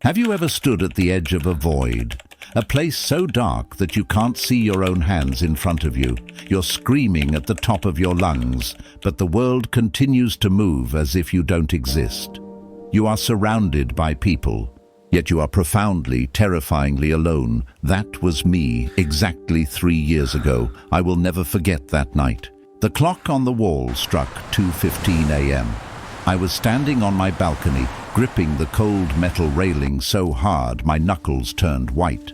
Have you ever stood at the edge of a void? A place so dark that you can't see your own hands in front of you. You're screaming at the top of your lungs, but the world continues to move as if you don't exist. You are surrounded by people, yet you are profoundly, terrifyingly alone. That was me exactly 3 years ago. I will never forget that night. The clock on the wall struck 2:15 a.m. I was standing on my balcony, gripping the cold metal railing so hard my knuckles turned white.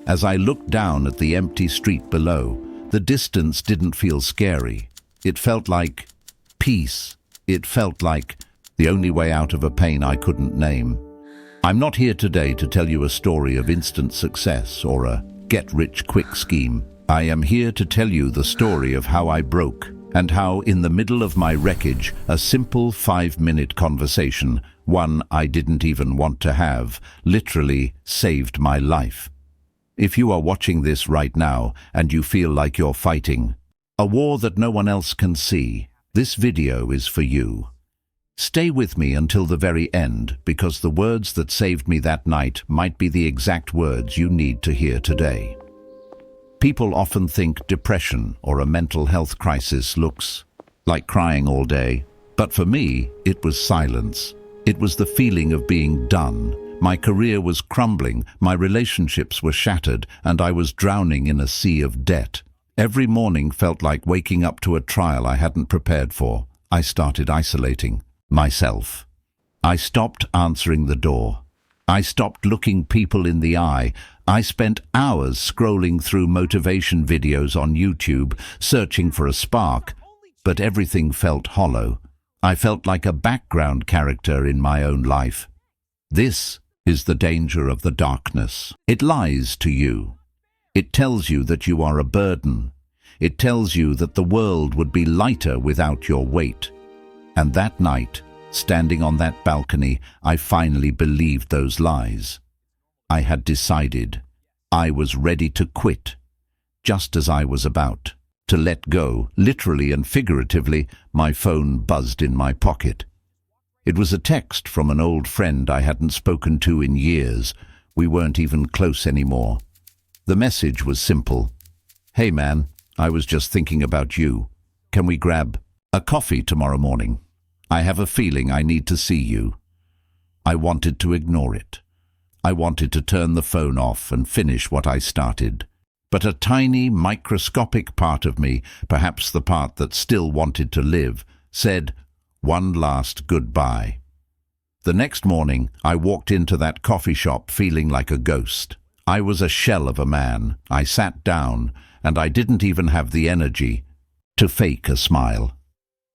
As I looked down at the empty street below, the distance didn't feel scary. It felt like peace. It felt like the only way out of a pain I couldn't name. I'm not here today to tell you a story of instant success or a get-rich-quick scheme. I am here to tell you the story of how I broke, and how, in the middle of my wreckage, a simple 5-minute conversation, one I didn't even want to have, literally saved my life. If you are watching this right now and you feel like you're fighting a war that no one else can see, this video is for you. Stay with me until the very end, because the words that saved me that night might be the exact words you need to hear today. People often think depression or a mental health crisis looks like crying all day. But for me, it was silence. It was the feeling of being done. My career was crumbling, my relationships were shattered, and I was drowning in a sea of debt. Every morning felt like waking up to a trial I hadn't prepared for. I started isolating myself. I stopped answering the door. I stopped looking people in the eye. I spent hours scrolling through motivation videos on YouTube, searching for a spark, but everything felt hollow. I felt like a background character in my own life. This is the danger of the darkness. It lies to you. It tells you that you are a burden. It tells you that the world would be lighter without your weight. And that night, standing on that balcony, I finally believed those lies. I had decided. I was ready to quit. Just as I was about to let go, literally and figuratively, my phone buzzed in my pocket. It was a text from an old friend I hadn't spoken to in years. We weren't even close anymore. The message was simple. "Hey man, I was just thinking about you. Can we grab a coffee tomorrow morning? I have a feeling I need to see you." I wanted to ignore it. I wanted to turn the phone off and finish what I started. But a tiny, microscopic part of me, perhaps the part that still wanted to live, said, "One last goodbye." The next morning, I walked into that coffee shop feeling like a ghost. I was a shell of a man. I sat down, and I didn't even have the energy to fake a smile.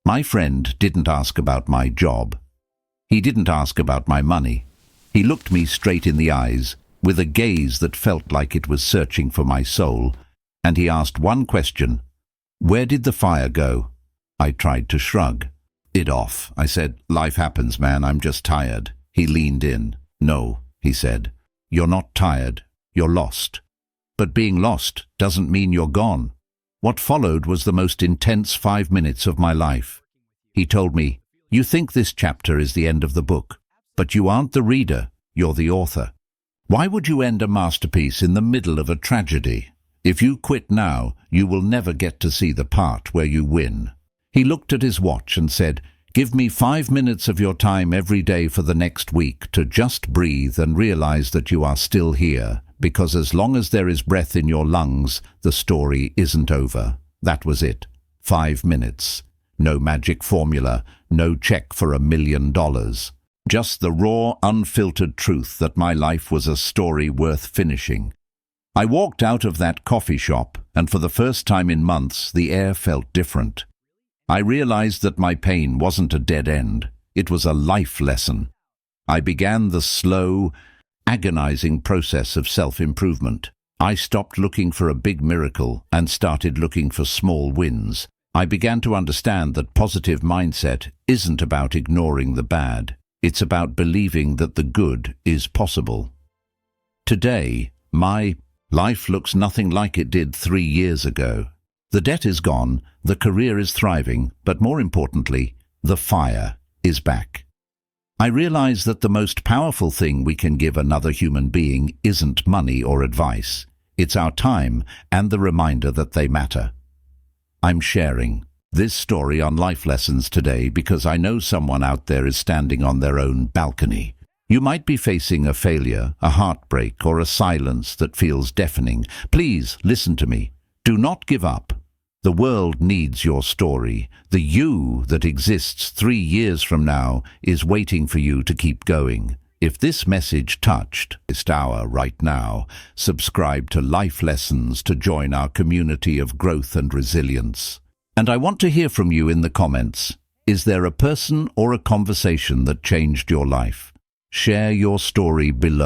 My friend didn't ask about my job. He didn't ask about my money. He looked me straight in the eyes, with a gaze that felt like it was searching for my soul, and he asked one question. "Where did the fire go?" I tried to shrug it off. I said, "Life happens, man, I'm just tired." He leaned in. "No," he said, "you're not tired, you're lost. But being lost doesn't mean you're gone." What followed was the most intense 5 minutes of my life. He told me, "You think this chapter is the end of the book, but you aren't the reader, you're the author. Why would you end a masterpiece in the middle of a tragedy? If you quit now, you will never get to see the part where you win." He looked at his watch and said, "Give me 5 minutes of your time every day for the next week to just breathe and realize that you are still here, because as long as there is breath in your lungs, the story isn't over." That was it. 5 minutes. No magic formula, no check for $1 million. Just the raw, unfiltered truth that my life was a story worth finishing. I walked out of that coffee shop, and for the first time in months, the air felt different. I realized that my pain wasn't a dead end. It was a life lesson. I began the slow, agonizing process of self-improvement. I stopped looking for a big miracle and started looking for small wins. I began to understand that positive mindset isn't about ignoring the bad. It's about believing that the good is possible. Today, my life looks nothing like it did 3 years ago. The debt is gone, the career is thriving, but more importantly, the fire is back. I realize that the most powerful thing we can give another human being isn't money or advice. It's our time and the reminder that they matter. I'm sharing this story on Life Lessons today because I know someone out there is standing on their own balcony. You might be facing a failure, a heartbreak, or a silence that feels deafening. Please listen to me. Do not give up. The world needs your story. The you that exists 3 years from now is waiting for you to keep going. If this message touched this hour right now, subscribe to Life Lessons to join our community of growth and resilience. And I want to hear from you in the comments. Is there a person or a conversation that changed your life? Share your story below.